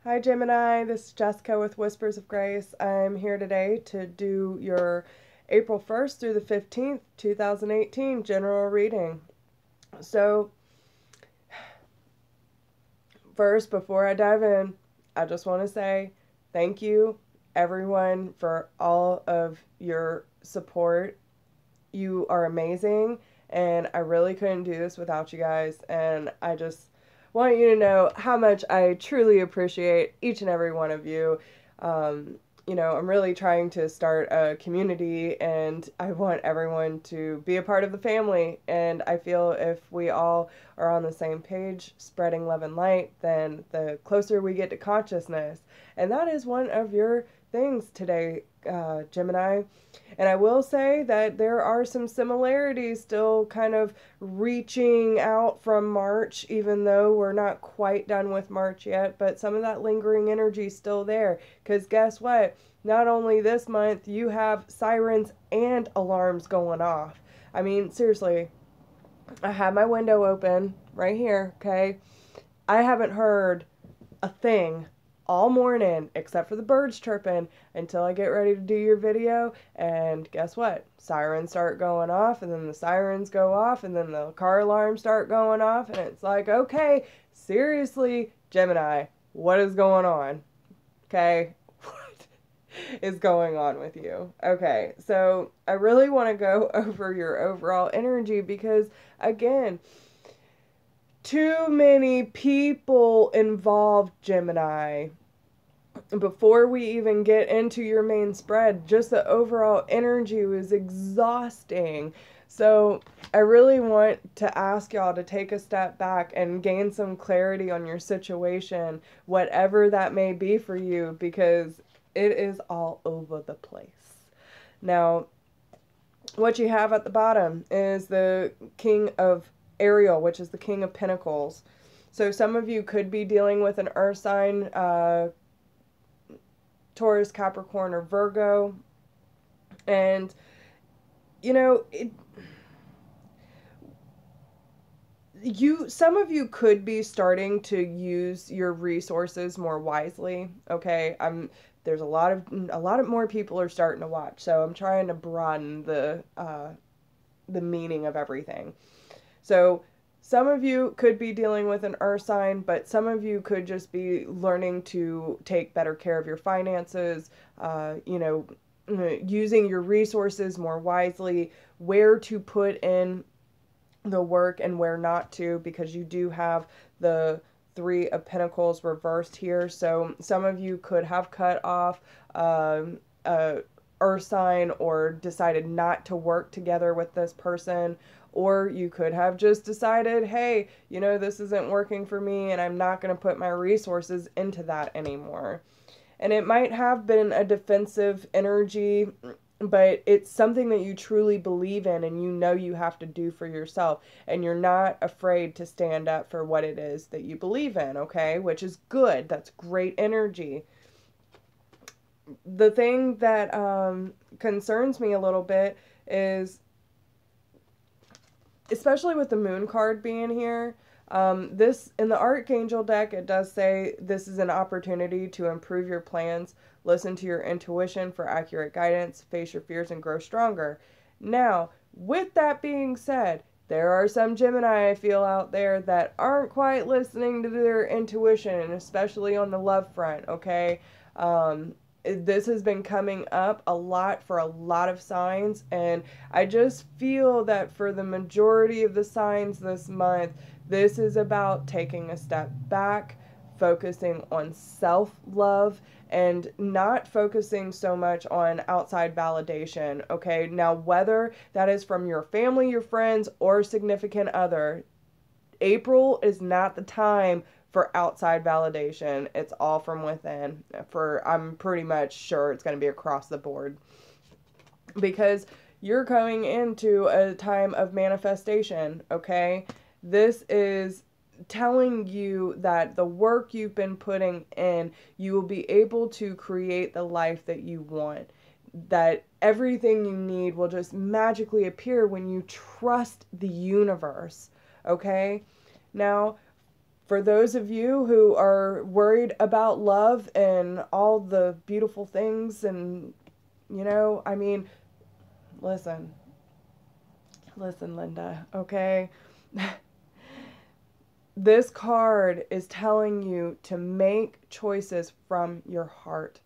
Hi Gemini, this is Jessica with Whispers of Grace. I'm here today to do your April 1st through the 15th, 2018 general reading. So, first, before I dive in, I just want to say thank you, everyone, for all of your support. You are amazing, and I really couldn't do this without you guys, and I just want you to know how much I truly appreciate each and every one of you. I'm really trying to start a community, and I want everyone to be a part of the family, and I feel if we all are on the same page, spreading love and light, then the closer we get to consciousness. And that is one of your things today, Gemini. And I will say that there are some similarities still kind of reaching out from March, even though we're not quite done with March yet, but some of that lingering energy is still there. Because guess what? Not only this month, you have sirens and alarms going off. I mean, seriously, I have my window open right here, okay? I haven't heard a thing all morning except for the birds chirping until I get ready to do your video. And guess what? Sirens start going off, and then the sirens go off, and then the car alarms start going off, and it's like, okay, seriously, Gemini, what is going on? Okay? What is going on with you? Okay, so I really want to go over your overall energy because, again, too many people involved, Gemini. Before we even get into your main spread, just the overall energy was exhausting. So I really want to ask y'all to take a step back and gain some clarity on your situation, whatever that may be for you, because it is all over the place. Now, what you have at the bottom is the King of Ariel, which is the King of Pentacles. So some of you could be dealing with an earth sign, Taurus, Capricorn, or Virgo. And, you know, some of you could be starting to use your resources more wisely. Okay, there's a lot of more people are starting to watch, so I'm trying to broaden the meaning of everything. So some of you could be dealing with an earth sign, but some of you could just be learning to take better care of your finances, using your resources more wisely, where to put in the work and where not to, because you do have the Three of Pentacles reversed here. So some of you could have cut off a earth sign or decided not to work together with this person, or you could have just decided, hey, this isn't working for me and I'm not going to put my resources into that anymore. And it might have been a defensive energy, but it's something that you truly believe in and you have to do for yourself. And you're not afraid to stand up for what it is that you believe in, okay? Which is good. That's great energy. The thing that concerns me a little bit is, especially with the moon card being here, this in the Archangel deck, it does say this is an opportunity to improve your plans, listen to your intuition for accurate guidance, face your fears, and grow stronger. Now, with that being said, there are some Gemini I feel out there that aren't quite listening to their intuition, especially on the love front, okay? This has been coming up a lot for a lot of signs, and I just feel that for the majority of the signs this month, this is about taking a step back, focusing on self-love, and not focusing so much on outside validation, okay? Now, whether that is from your family, your friends, or significant other, April is not the time for outside validation. It's all from within. I'm pretty much sure it's going to be across the board, because you're going into a time of manifestation, okay? This is telling you that the work you've been putting in, you will be able to create the life that you want. That everything you need will just magically appear when you trust the universe, okay? Now, For those of you who are worried about love and all the beautiful things and, you know, I mean, listen, Linda, okay? This card is telling you to make choices from your heart.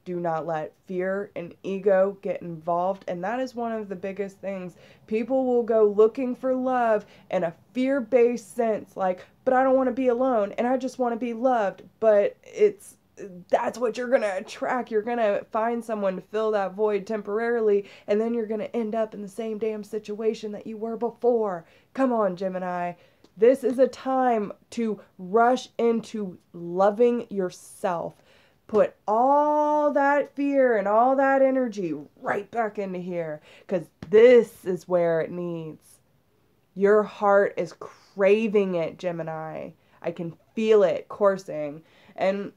Do not let fear and ego get involved. And that is one of the biggest things. People will go looking for love in a fear-based sense, like, but I don't want to be alone and I just want to be loved. But that's what you're going to attract. You're going to find someone to fill that void temporarily, and then you're going to end up in the same damn situation that you were before. Come on, Gemini. This is a time to rush into loving yourself. Put all that fear and all that energy right back into here, because this is where it needs. Your heart is craving it, Gemini. I can feel it coursing. And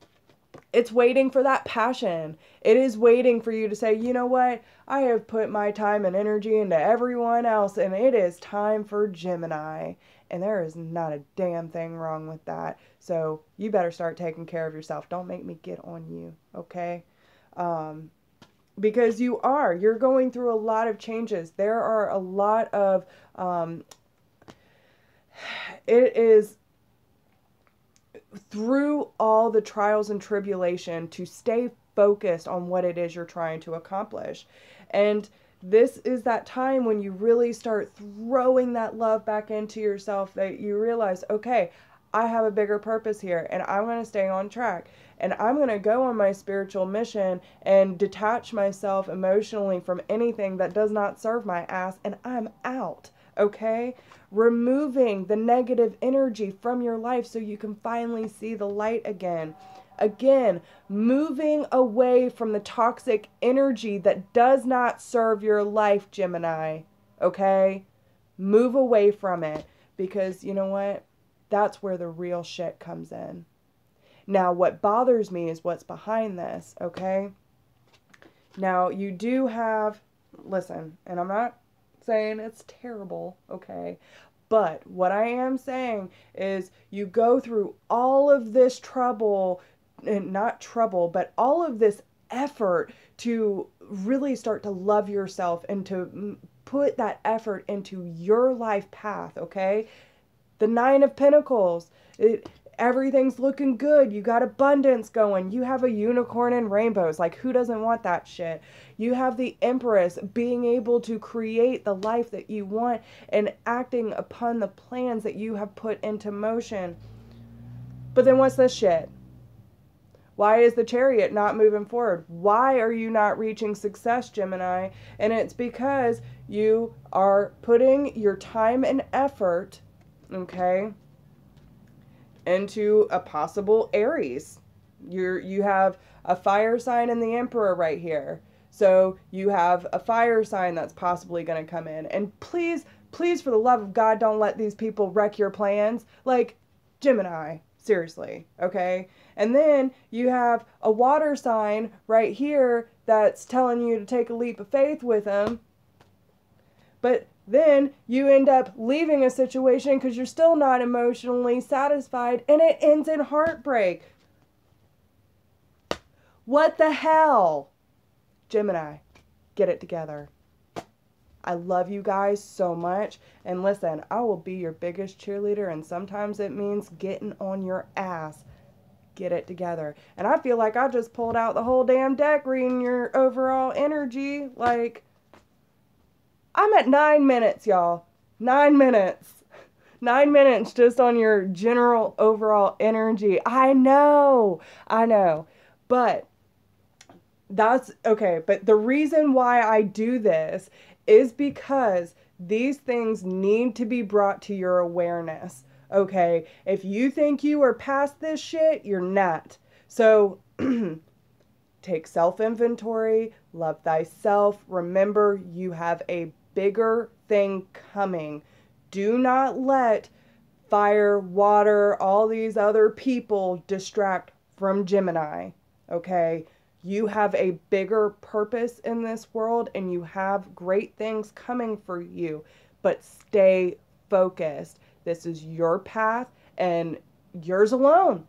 it's waiting for that passion. It is waiting for you to say, you know what? I have put my time and energy into everyone else, and it is time for Gemini. And there is not a damn thing wrong with that. So you better start taking care of yourself. Don't make me get on you, okay? Because you're going through a lot of changes. There are a lot of, it is through all the trials and tribulation to stay focused on what it is you're trying to accomplish. And this is that time when you really start throwing that love back into yourself, that you realize, okay, I have a bigger purpose here, and I'm going to stay on track, and I'm going to go on my spiritual mission and detach myself emotionally from anything that does not serve my ass, and I'm out, okay? Removing the negative energy from your life so you can finally see the light again. Again, moving away from the toxic energy that does not serve your life, Gemini. Okay? Move away from it, because you know what? That's where the real shit comes in. Now, what bothers me is what's behind this, okay? Now, you do have, listen, and I'm not saying it's terrible, okay? But what I am saying is you go through all of this trouble, and not trouble, but all of this effort to really start to love yourself and to put that effort into your life path, okay? The Nine of Pentacles, everything's looking good. You got abundance going. You have a unicorn and rainbows. Like, who doesn't want that shit? You have the Empress, being able to create the life that you want and acting upon the plans that you have put into motion. But then what's this shit? Why is the Chariot not moving forward? Why are you not reaching success, Gemini? And it's because you are putting your time and effort, okay, into a possible Aries. You have a fire sign in the Emperor right here. So you have a fire sign that's possibly going to come in. And please, please, for the love of God, don't let these people wreck your plans. Like, Gemini, seriously, okay? And then you have a water sign right here that's telling you to take a leap of faith with them. But then you end up leaving a situation because you're still not emotionally satisfied, and it ends in heartbreak. What the hell? Gemini, get it together. I love you guys so much. And listen, I will be your biggest cheerleader, and sometimes it means getting on your ass. Get it together. And I feel like I just pulled out the whole damn deck reading your overall energy. Like, I'm at 9 minutes, y'all. 9 minutes. 9 minutes just on your general overall energy. I know. But that's okay. But the reason why I do this is because these things need to be brought to your awareness. Okay, if you think you are past this shit, you're not. So take self-inventory, love thyself. Remember, you have a bigger thing coming. Do not let fire, water, all these other people distract from Gemini. Okay, you have a bigger purpose in this world, and you have great things coming for you, but stay focused. This is your path, and yours alone.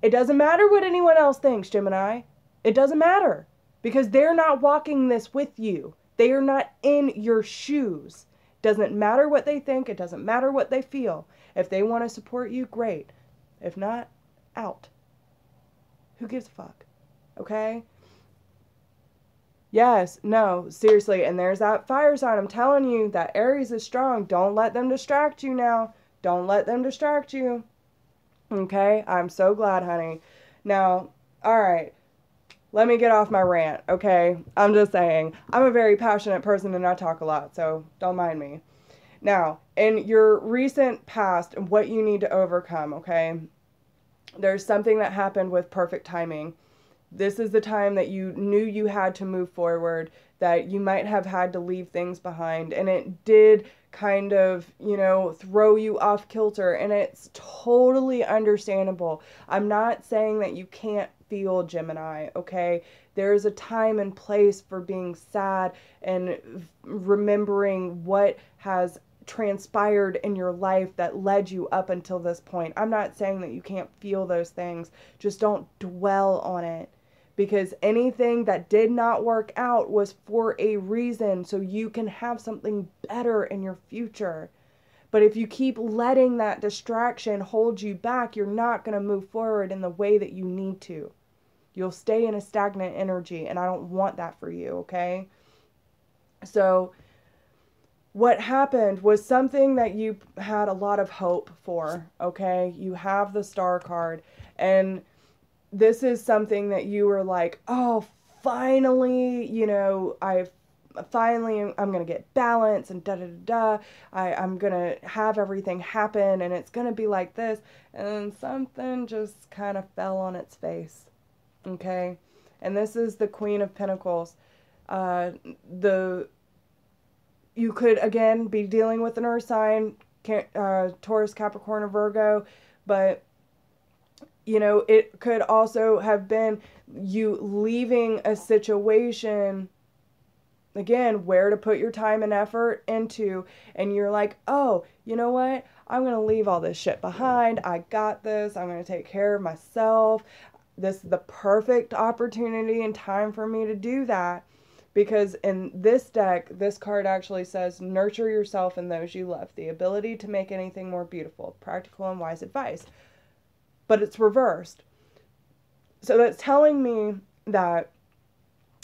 It doesn't matter what anyone else thinks, Gemini. It doesn't matter, because they're not walking this with you. They are not in your shoes. Doesn't matter what they think. It doesn't matter what they feel. If they want to support you, great. If not, out. Who gives a fuck? Okay? Yes, no, seriously. And there's that fire sign. I'm telling you, that Aries is strong. Don't let them distract you now. Don't let them distract you. Okay? I'm so glad, honey. Now, all right. Let me get off my rant, okay? I'm just saying. I'm a very passionate person and I talk a lot, so don't mind me. Now, in your recent past, what you need to overcome, okay? There's something that happened with perfect timing. This is the time that you knew you had to move forward, that you might have had to leave things behind, and it did kind of, throw you off kilter, and it's totally understandable. I'm not saying that you can't feel, Gemini, okay? There's a time and place for being sad and remembering what has transpired in your life that led you up until this point. I'm not saying that you can't feel those things. Just don't dwell on it. Because anything that did not work out was for a reason, so you can have something better in your future. But if you keep letting that distraction hold you back, you're not going to move forward in the way that you need to. You'll stay in a stagnant energy, and I don't want that for you, okay? So what happened was something that you had a lot of hope for, okay? You have the Star card, and this is something that you were like, oh, finally, I'm going to get balance and da-da-da-da. I'm going to have everything happen and it's going to be like this. And then something just kind of fell on its face. Okay? And this is the Queen of Pentacles. You could, again, be dealing with an earth sign, Taurus, Capricorn, or Virgo, but it could also have been you leaving a situation, again, where to put your time and effort into, and you're like, oh, you know what? I'm going to leave all this shit behind. I got this. I'm going to take care of myself. This is the perfect opportunity and time for me to do that. Because in this deck, this card actually says, nurture yourself and those you love. The ability to make anything more beautiful. Practical and wise advice. But it's reversed. So that's telling me that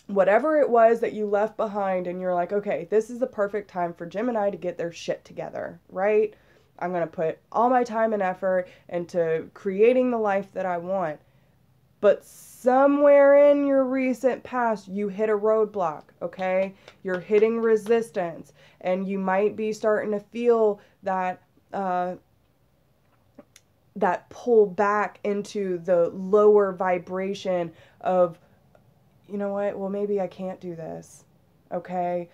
whatever it was that you left behind and you're like, okay, this is the perfect time for Gemini to get their shit together, right? I'm going to put all my time and effort into creating the life that I want. But somewhere in your recent past, you hit a roadblock, okay? You're hitting resistance, and you might be starting to feel that that pull back into the lower vibration of, you know what, well, maybe I can't do this, okay?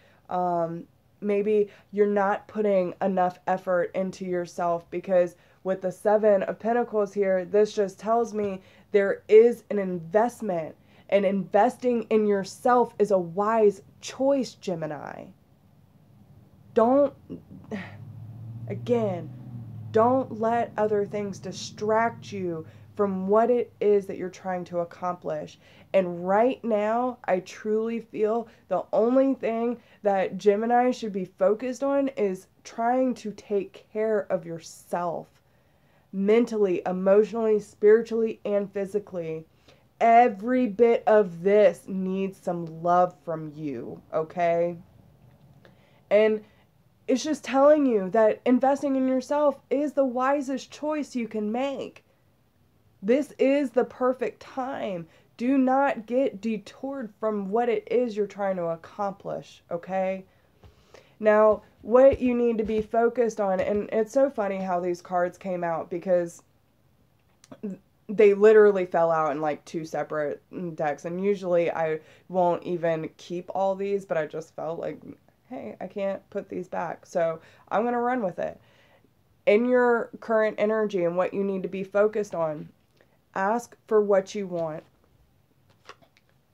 Maybe you're not putting enough effort into yourself, because with the Seven of Pentacles here, this just tells me there is an investment, and investing in yourself is a wise choice, Gemini. Don't let other things distract you from what it is that you're trying to accomplish. And right now, I truly feel the only thing that Gemini should be focused on is trying to take care of yourself. Mentally, emotionally, spiritually, and physically. Every bit of this needs some love from you, okay? And it's just telling you that investing in yourself is the wisest choice you can make. This is the perfect time. Do not get detoured from what it is you're trying to accomplish, okay? Now, what you need to be focused on, and it's so funny how these cards came out, because they literally fell out in like 2 separate decks, and usually I won't even keep all these, but I just felt like, hey, I can't put these back, so I'm going to run with it. In your current energy and what you need to be focused on, ask for what you want.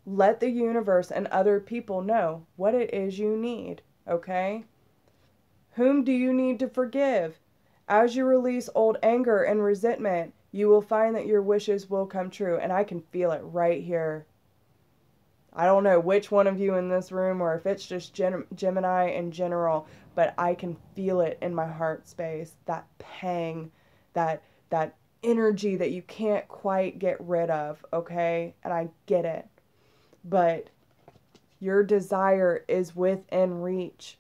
Let the universe and other people know what it is you need, okay? Whom do you need to forgive? As you release old anger and resentment, You will find that your wishes will come true. And I can feel it right here. I don't know which one of you in this room or if it's just Gemini in general, but I can feel it in my heart space. That pang, that energy that you can't quite get rid of, okay? And I get it. But your desire is within reach,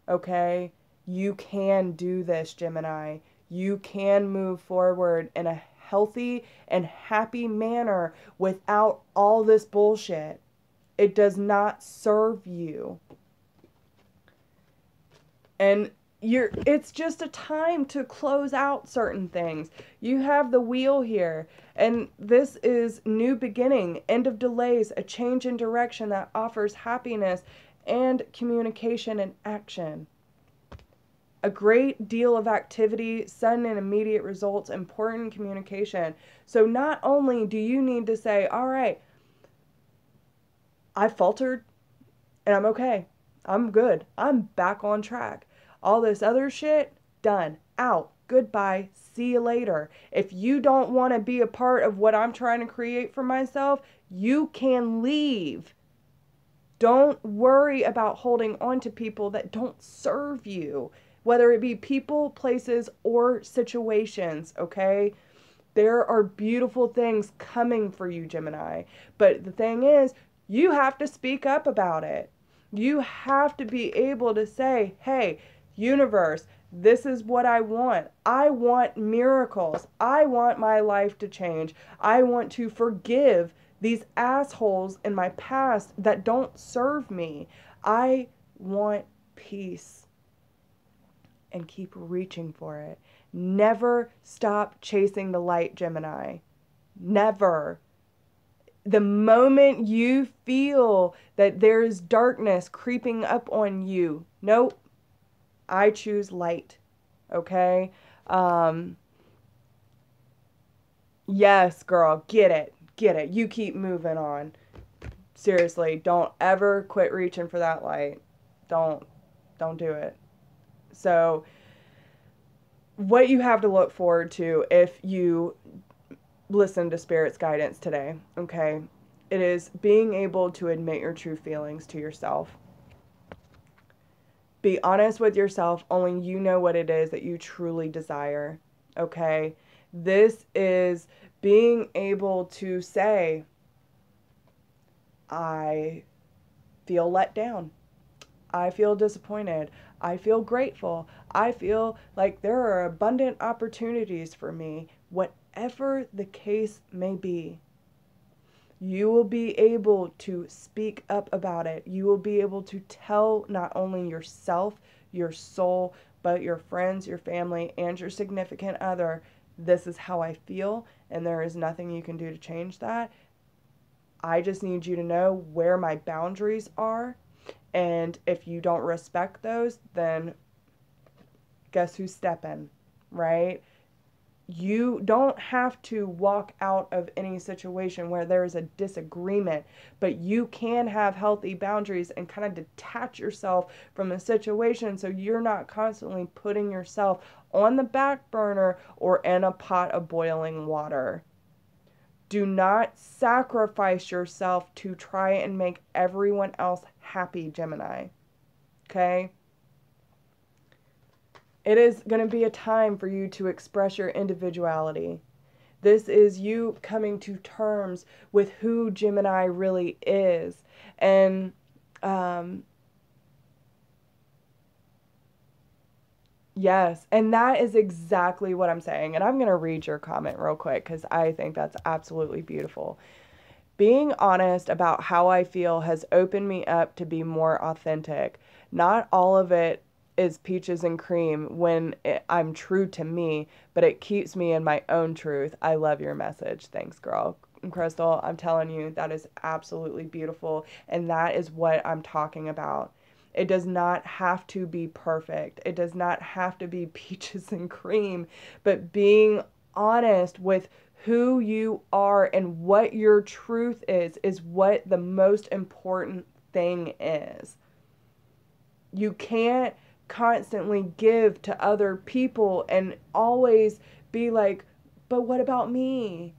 okay? You can do this, Gemini. You can move forward in a healthy and happy manner without all this bullshit. It does not serve you. And it's just a time to close out certain things. You have the wheel here, and this is new beginning, end of delays, a change in direction that offers happiness and communication and action. A great deal of activity, sudden and immediate results, important communication. So not only do you need to say, all right, I faltered and I'm okay. I'm good. I'm back on track. All this other shit, done. Out. Goodbye. See you later. If you don't want to be a part of what I'm trying to create for myself, you can leave. Don't worry about holding on to people that don't serve you, whether it be people, places, or situations, okay? There are beautiful things coming for you, Gemini. But the thing is, you have to speak up about it. You have to be able to say, hey, universe, this is what I want. I want miracles. I want my life to change. I want to forgive these assholes in my past that don't serve me. I want peace. And keep reaching for it. Never stop chasing the light, Gemini. Never. The moment you feel that there is darkness creeping up on you, nope, I choose light. Okay? Yes, girl, get it. Get it. You keep moving on. Seriously, don't ever quit reaching for that light. Don't do it. So, what you have to look forward to if you listen to Spirit's guidance today, okay? It is being able to admit your true feelings to yourself. Be honest with yourself. Only you know what it is that you truly desire, okay? This is being able to say, I feel let down. I feel disappointed. I feel grateful. I feel like there are abundant opportunities for me. Whatever the case may be, you will be able to speak up about it. You will be able to tell not only yourself, your soul, but your friends, your family, and your significant other, this is how I feel, and there is nothing you can do to change that. I just need you to know where my boundaries are. And if you don't respect those, then guess who's stepping, right? You don't have to walk out of any situation where there is a disagreement, but you can have healthy boundaries and kind of detach yourself from the situation so you're not constantly putting yourself on the back burner or in a pot of boiling water. Do not sacrifice yourself to try and make everyone else happy, Gemini. Okay? It is going to be a time for you to express your individuality. This is you coming to terms with who Gemini really is. And yes, and that is exactly what I'm saying. And I'm going to read your comment real quick because I think that's absolutely beautiful. Being honest about how I feel has opened me up to be more authentic. Not all of it is peaches and cream when I'm true to me, but it keeps me in my own truth. I love your message. Thanks, girl. Crystal, I'm telling you, that is absolutely beautiful. And that is what I'm talking about. It does not have to be perfect. It does not have to be peaches and cream, but being honest with who you are and what your truth is what the most important thing is. You can't constantly give to other people and always be like, but what about me?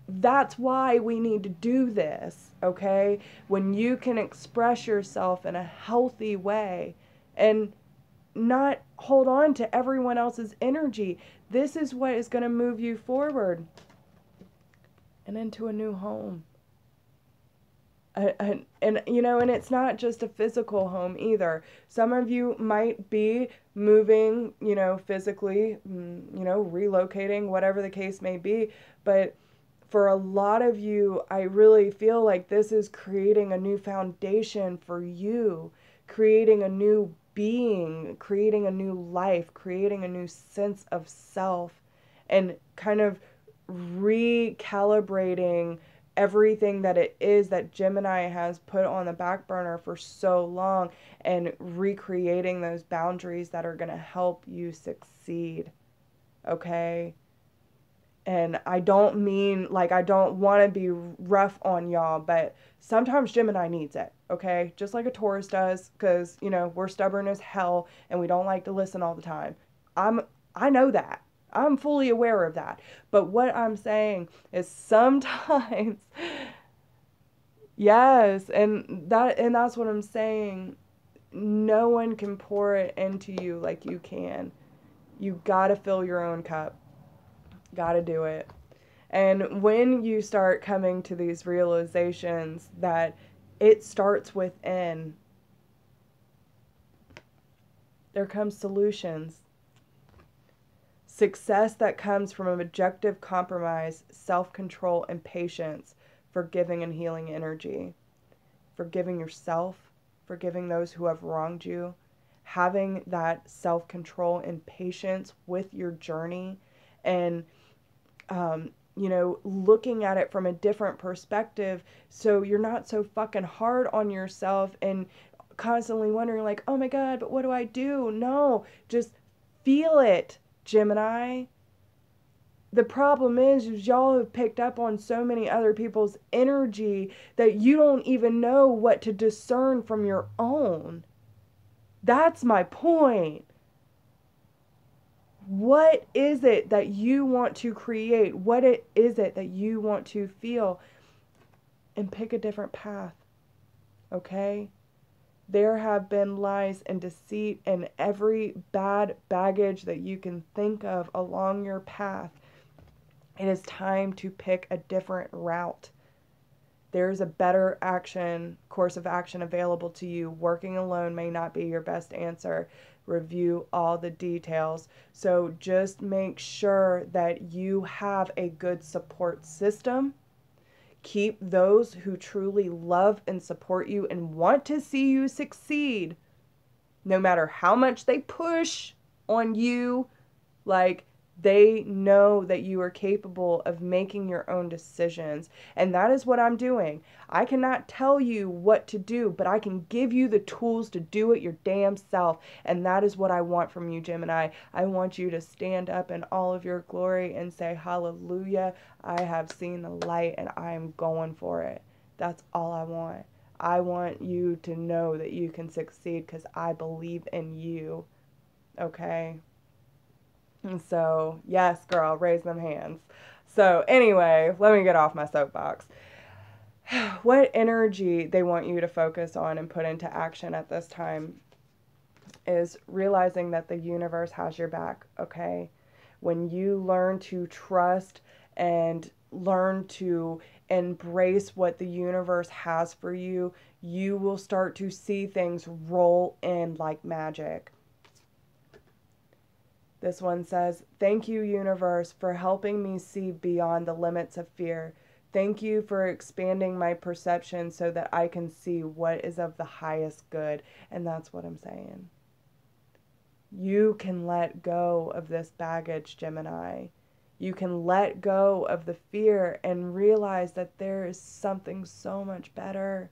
That's why we need to do this, okay? When you can express yourself in a healthy way and not hold on to everyone else's energy, this is what is going to move you forward and into a new home. And you know, and it's not just a physical home either. Some of you might be moving, you know, physically, you know, relocating, whatever the case may be. But for a lot of you, I really feel like this is creating a new foundation for you, creating a new being, creating a new life, creating a new sense of self, and kind of recalibrating everything that it is that Gemini has put on the back burner for so long, and recreating those boundaries that are going to help you succeed. Okay? And I don't mean, like, I don't want to be rough on y'all, but sometimes Gemini needs it, okay? Just like a Taurus does, because, you know, we're stubborn as hell and we don't like to listen all the time. I know that. I'm fully aware of that. But what I'm saying is sometimes, yes, and that's what I'm saying. No one can pour it into you like you can. You gotta fill your own cup. Gotta do it. And when you start coming to these realizations that it starts within, there comes solutions. Success that comes from objective compromise, self-control, and patience, forgiving and healing energy. Forgiving yourself, forgiving those who have wronged you, having that self-control and patience with your journey, and you know, looking at it from a different perspective, so you're not so fucking hard on yourself and constantly wondering like, oh my God, but what do I do? No, just feel it, Gemini. The problem is y'all have picked up on so many other people's energy that you don't even know what to discern from your own. That's my point. What is it that you want to create? What is it that you want to feel? And pick a different path, okay? There have been lies and deceit and every bad baggage that you can think of along your path. It is time to pick a different route. There's a better course of action available to you. Working alone may not be your best answer. Review all the details. So just make sure that you have a good support system. Keep those who truly love and support you and want to see you succeed, no matter how much they push on you. Like, they know that you are capable of making your own decisions. And that is what I'm doing. I cannot tell you what to do, but I can give you the tools to do it your damn self. And that is what I want from you, Gemini. I want you to stand up in all of your glory and say, hallelujah, I have seen the light and I am going for it. That's all I want. I want you to know that you can succeed because I believe in you. Okay? And so, yes, girl, raise them hands. So anyway, let me get off my soapbox. What energy they want you to focus on and put into action at this time is realizing that the universe has your back, okay? When you learn to trust and learn to embrace what the universe has for you, you will start to see things roll in like magic. This one says, thank you, universe, for helping me see beyond the limits of fear. Thank you for expanding my perception so that I can see what is of the highest good. And that's what I'm saying. You can let go of this baggage, Gemini. You can let go of the fear and realize that there is something so much better.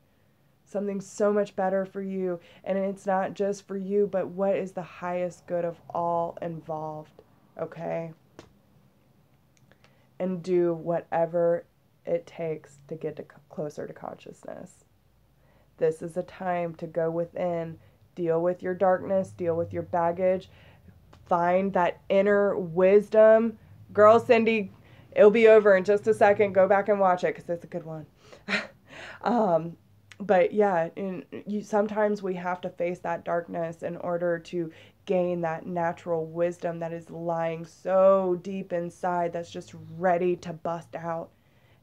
Something so much better for you. And it's not just for you, but what is the highest good of all involved. Okay? And do whatever it takes to get closer to consciousness. This is a time to go within, deal with your darkness, deal with your baggage, find that inner wisdom. Girl, Cindy, It'll be over in just a second. Go back and watch it because it's a good one. But yeah, sometimes we have to face that darkness in order to gain that natural wisdom that is lying so deep inside that's just ready to bust out.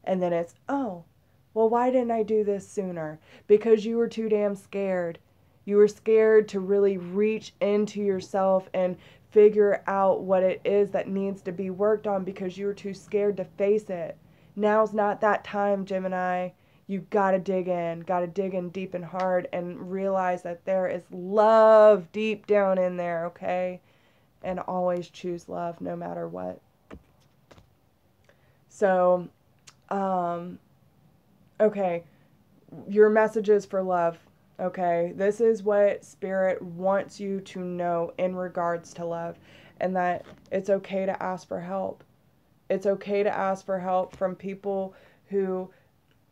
And then it's, oh, well, why didn't I do this sooner? Because you were too damn scared. You were scared to really reach into yourself and figure out what it is that needs to be worked on because you were too scared to face it. Now's not that time, Gemini. You gotta dig in deep and hard and realize that there is love deep down in there, okay? And always choose love no matter what. So, okay, your messages for love. Okay, this is what Spirit wants you to know in regards to love, and that it's okay to ask for help. It's okay to ask for help from people who,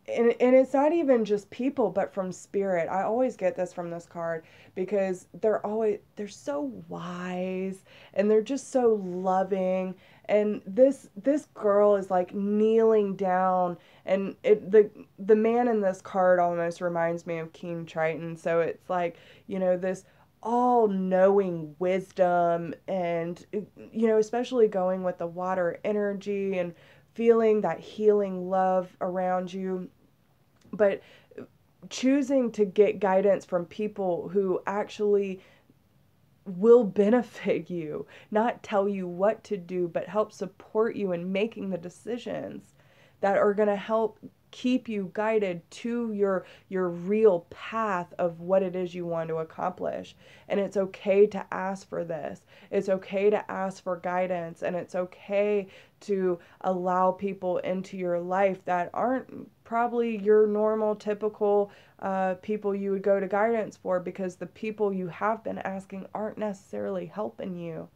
and it's not even just people, but from Spirit. I always get this from this card because they're so wise and they're just so loving. And this girl is like kneeling down, and the man in this card almost reminds me of King Triton. So it's like, this all-knowing wisdom, and especially going with the water energy and feeling that healing love around you, but choosing to get guidance from people who actually will benefit you, not tell you what to do, but help support you in making the decisions that are going to help keep you guided to your real path of what it is you want to accomplish. And it's okay to ask for this. It's okay to ask for guidance, and it's okay to allow people into your life that aren't probably your normal, typical people you would go to guidance for, because the people you have been asking aren't necessarily helping you.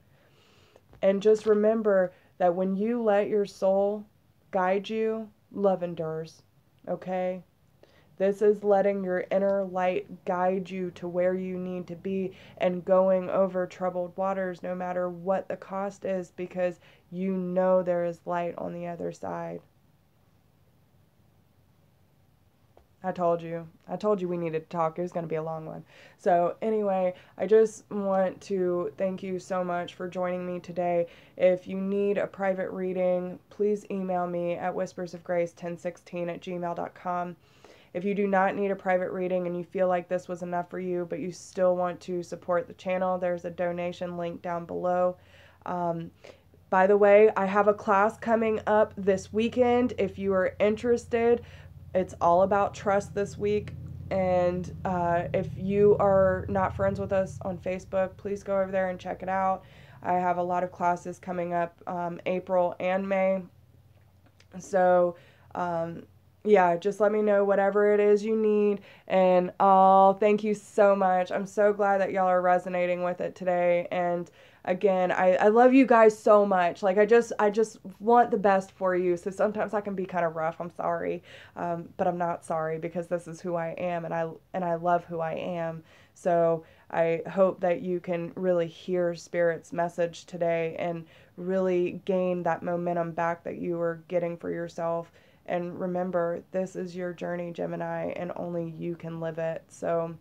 And just remember that when you let your soul guide you, love endures. Okay? This is letting your inner light guide you to where you need to be and going over troubled waters no matter what the cost is, because you know there is light on the other side. I told you we needed to talk. It was going to be a long one. So anyway, I just want to thank you so much for joining me today. If you need a private reading, please email me at whispersofgrace1016@gmail.com. If you do not need a private reading and you feel like this was enough for you, but you still want to support the channel, there's a donation link down below. By the way, I have a class coming up this weekend. If you are interested, it's all about trust this week. And if you are not friends with us on Facebook, please go over there and check it out. I have a lot of classes coming up April and May. So, yeah, just let me know whatever it is you need. And thank you so much. I'm so glad that y'all are resonating with it today. And again, I love you guys so much. Like, I just want the best for you. So sometimes I can be kind of rough. I'm sorry. But I'm not sorry, because this is who I am, and I love who I am. So I hope that you can really hear Spirit's message today and really gain that momentum back that you were getting for yourself. And remember, this is your journey, Gemini, and only you can live it. So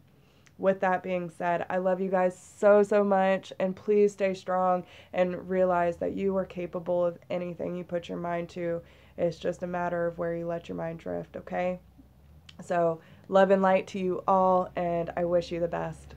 with that being said, I love you guys so, so much, and please stay strong and realize that you are capable of anything you put your mind to. It's just a matter of where you let your mind drift, okay? So love and light to you all, and I wish you the best.